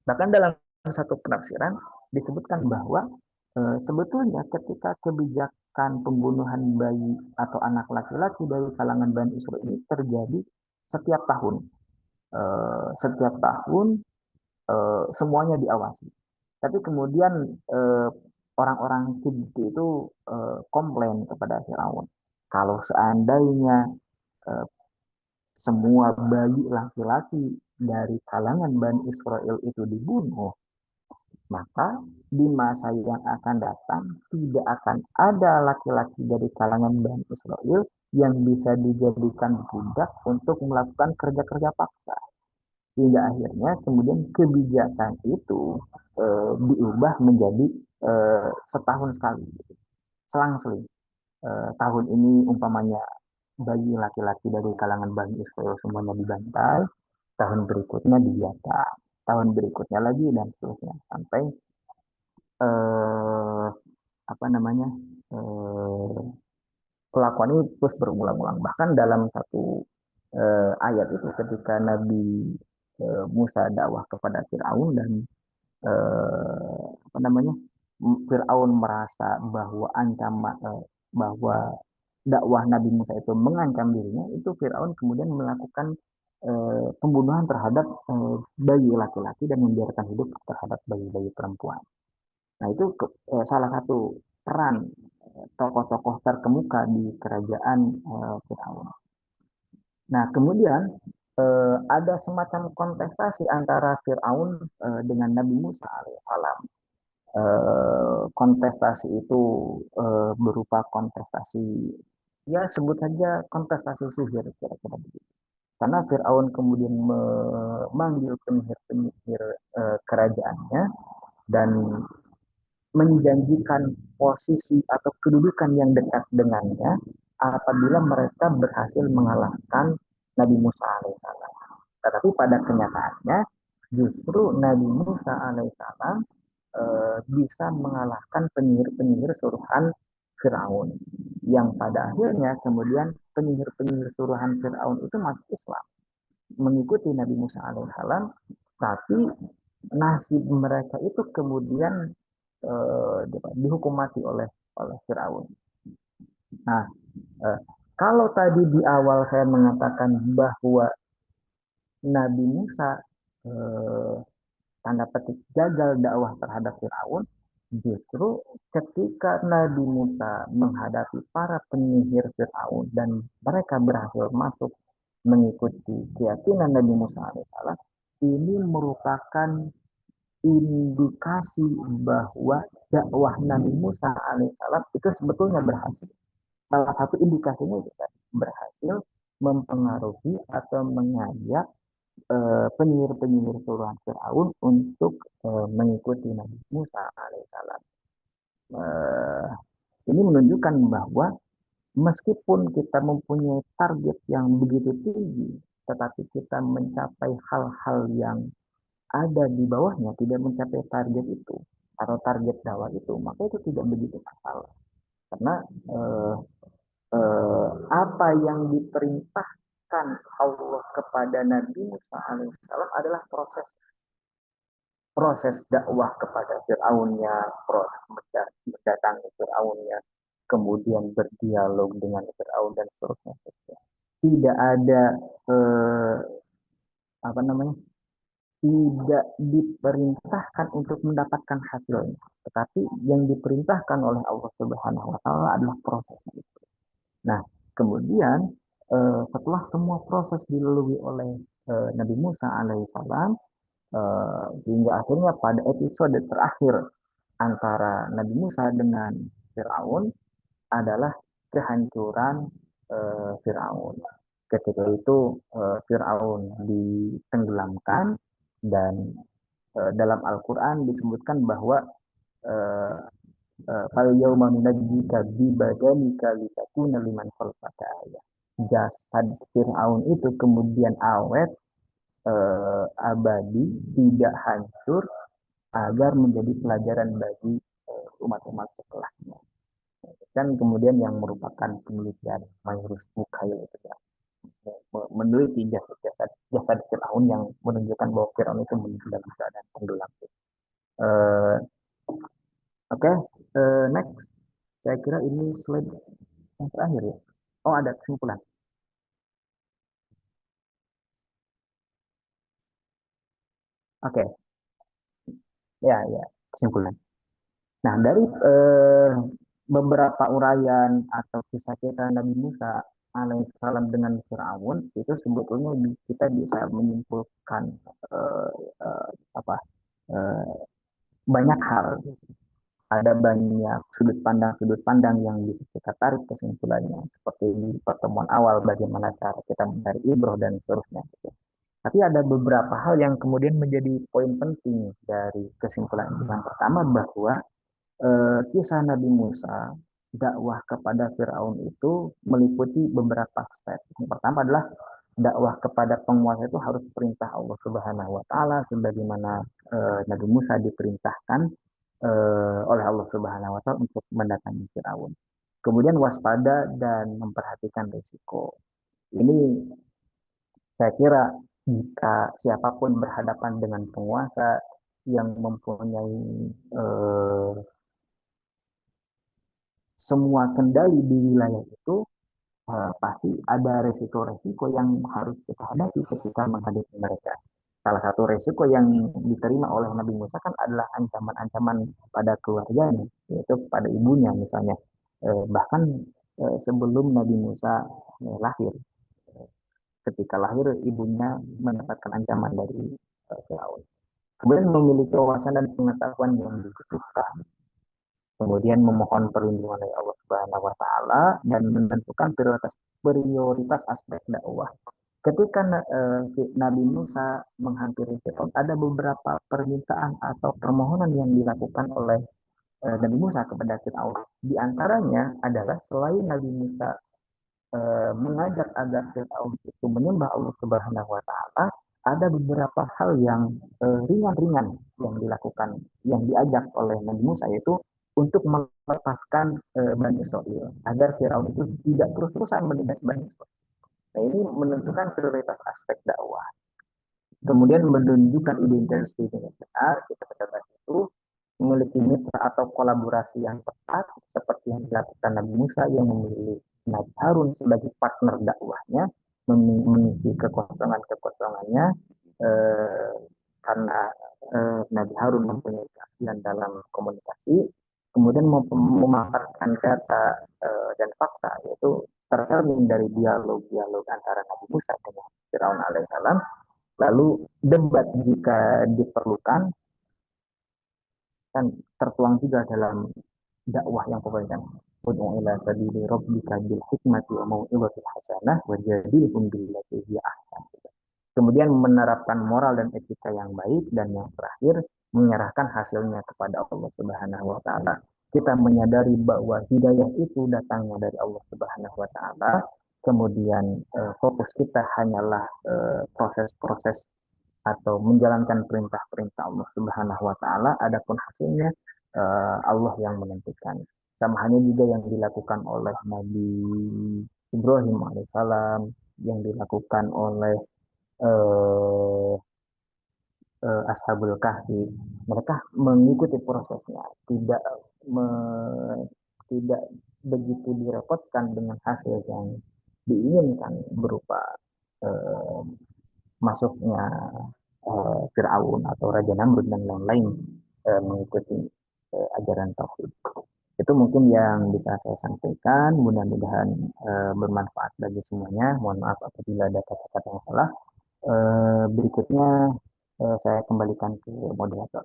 Bahkan dalam satu penafsiran disebutkan bahwa sebetulnya ketika kebijakan pembunuhan bayi atau anak laki-laki dari kalangan Bani Israel ini terjadi setiap tahun. Setiap tahun semuanya diawasi. Tapi kemudian eh, orang-orang Kipti itu komplain kepada Firaun. Kalau seandainya eh, semua bayi laki-laki dari kalangan Bani Israel itu dibunuh, maka di masa yang akan datang tidak akan ada laki-laki dari kalangan Bani Israel yang bisa dijadikan budak untuk melakukan kerja-kerja paksa. Hingga akhirnya kemudian kebijakan itu diubah menjadi setahun sekali, selang-seling. Tahun ini umpamanya bayi laki-laki dari kalangan Bani Israel semuanya dibantai, tahun berikutnya dibiarkan, tahun berikutnya lagi dan seterusnya sampai eh, apa namanya eh, kelakuan ini terus berulang-ulang. Bahkan dalam satu ayat itu ketika Nabi Musa dakwah kepada Firaun dan apa namanya Firaun merasa bahwa bahwa dakwah Nabi Musa itu mengancam dirinya, itu Firaun kemudian melakukan pembunuhan terhadap bayi laki-laki dan membiarkan hidup terhadap bayi-bayi perempuan. Nah, itu salah satu peran tokoh-tokoh terkemuka di kerajaan Firaun. Nah, kemudian ada semacam kontestasi antara Firaun dengan Nabi Musa alaihissalam. Kontestasi itu berupa kontestasi, ya sebut saja kontestasi sihir kira-kira begitu. Karena Firaun kemudian memanggil penyihir-penyihir kerajaannya dan menjanjikan posisi atau kedudukan yang dekat dengannya apabila mereka berhasil mengalahkan Nabi Musa alaihissalam. Tetapi pada kenyataannya justru Nabi Musa alaihissalam bisa mengalahkan penyihir-penyihir suruhan Firaun yang pada akhirnya kemudian penyihir-penyihir suruhan Firaun itu masuk Islam mengikuti Nabi Musa alaihissalam, tapi nasib mereka itu kemudian dihukum mati oleh Firaun. Nah, eh, kalau tadi di awal saya mengatakan bahwa Nabi Musa eh, tanda petik gagal dakwah terhadap Firaun, justru ketika Nabi Musa menghadapi para penyihir Firaun dan mereka berhasil masuk mengikuti keyakinan Nabi Musa alaihissalam, ini merupakan indikasi bahwa dakwah Nabi Musa alaihissalam itu sebetulnya berhasil. Salah satu indikasinya juga berhasil mempengaruhi atau mengajak penyihir-penyihir suruhan Fir'aun untuk mengikuti Nabi Musa alaihissalam. Eh, ini menunjukkan bahwa meskipun kita mempunyai target yang begitu tinggi, tetapi kita mencapai hal-hal yang ada di bawahnya, tidak mencapai target itu atau target dakwah itu, maka itu tidak begitu masalah. Karena eh, apa yang diperintahkan Allah kepada Nabi Musa alaihissalam adalah proses proses dakwah kepada Fir'aunnya, proses mendatangi Fir'aunnya, kemudian berdialog dengan Fir'aun dan seterusnya. Tidak ada eh, apa namanya? Tidak diperintahkan untuk mendapatkan hasilnya, tetapi yang diperintahkan oleh Allah Subhanahu wa taala adalah prosesnya itu. Nah, kemudian setelah semua proses dilalui oleh Nabi Musa alaihissalam hingga akhirnya pada episode terakhir antara Nabi Musa dengan Firaun adalah kehancuran Firaun. Ketika itu Firaun ditenggelamkan dan dalam Al-Quran disebutkan bahwa eh, fal yauma nunajjika bi badanika litakuna liman khalfaka ayah. Jasad Firaun itu kemudian awet, abadi, tidak hancur agar menjadi pelajaran bagi umat-umat setelahnya. Dan kemudian yang merupakan penelitian Mayrus Mukhail itu ya. meneliti jasad Firaun yang menunjukkan bahwa Firaun itu meninggal dalam keadaan tenggelam. Eh, Oke, next. Saya kira ini slide yang terakhir ya. Oh, ada kesimpulan. Oke, ya, ya, kesimpulan. Nah, dari beberapa uraian atau kisah-kisah Nabi Musa alaihissalam dengan Firaun itu sebetulnya kita bisa menyimpulkan eh, eh, apa eh, banyak hal. Ada banyak sudut pandang yang bisa kita tarik kesimpulannya seperti di pertemuan awal bagaimana cara kita mencari ibroh dan seterusnya gitu. Tapi ada beberapa hal yang kemudian menjadi poin penting dari kesimpulan itu. Yang pertama bahwa kisah Nabi Musa dakwah kepada Firaun itu meliputi beberapa step. Yang pertama adalah dakwah kepada penguasa itu harus perintah Allah Subhanahu wa taala sebagaimana Nabi Musa diperintahkan oleh Allah Subhanahu wa taala untuk mendatangi Firaun. Kemudian waspada dan memperhatikan risiko. Ini saya kira jika siapapun berhadapan dengan penguasa yang mempunyai eh, semua kendali di wilayah itu, pasti ada resiko-resiko yang harus kita hadapi ketika menghadapi mereka. Salah satu resiko yang diterima oleh Nabi Musa kan adalah ancaman-ancaman pada keluarganya, yaitu pada ibunya misalnya. Bahkan sebelum Nabi Musa lahir, ketika lahir ibunya mendapatkan ancaman dari Firaun. Kemudian memiliki wawasan dan pengetahuan yang dibutuhkan. Kemudian memohon perlindungan dari Allah Subhanahu wa taala dan menentukan prioritas aspek dakwah. Ketika Nabi Musa menghampiri Firaun, ada beberapa permintaan atau permohonan yang dilakukan oleh Nabi Musa kepada Firaun. Di antaranya adalah selain Nabi Musa mengajak agar Fir'aun itu menyembah Allah Subhanahu wa taala, ada beberapa hal yang ringan-ringan yang dilakukan, yang diajak oleh Nabi Musa yaitu untuk melepaskan Bani Israel agar Firaun itu tidak terus-terusan menindas Bani Israel. Nah, ini menentukan prioritas aspek dakwah. Kemudian menunjukkan identitas yang benar, kita bahas itu memiliki mitra atau kolaborasi yang tepat seperti yang dilakukan Nabi Musa yang memilih Nabi Harun sebagai partner dakwahnya mengisi kekosongan-kekosongannya eh, karena Nabi Harun mempunyai keahlian dalam komunikasi kemudian memaparkan data dan fakta yaitu tercermin dari dialog-dialog antara Nabi Musa dengan Firaun alaihissalam lalu debat jika diperlukan kan tertuang juga dalam dakwah yang pokoknya ud'u ila sabili rabbika bil hikmati wa mau'izatil hasanah wa jadilhum billati hiya ahsan. Kemudian menerapkan moral dan etika yang baik dan yang terakhir menyerahkan hasilnya kepada Allah Subhanahu wa taala. Kita menyadari bahwa hidayah itu datangnya dari Allah Subhanahu wa taala. Kemudian fokus kita hanyalah proses-proses atau menjalankan perintah-perintah Allah Subhanahu wa taala adapun hasilnya Allah yang menentukan. Sama halnya juga yang dilakukan oleh Nabi Ibrahim alaihissalam, yang dilakukan oleh eh, Ashabul Kahfi. Mereka mengikuti prosesnya, me, tidak begitu direpotkan dengan hasil yang diinginkan berupa eh, masuknya Fir'aun atau Raja Namrud dan lain-lain mengikuti ajaran tauhid. Itu mungkin yang bisa saya sampaikan. Mudah-mudahan bermanfaat bagi semuanya. Mohon maaf apabila ada kata-kata yang salah. Berikutnya saya kembalikan ke moderator.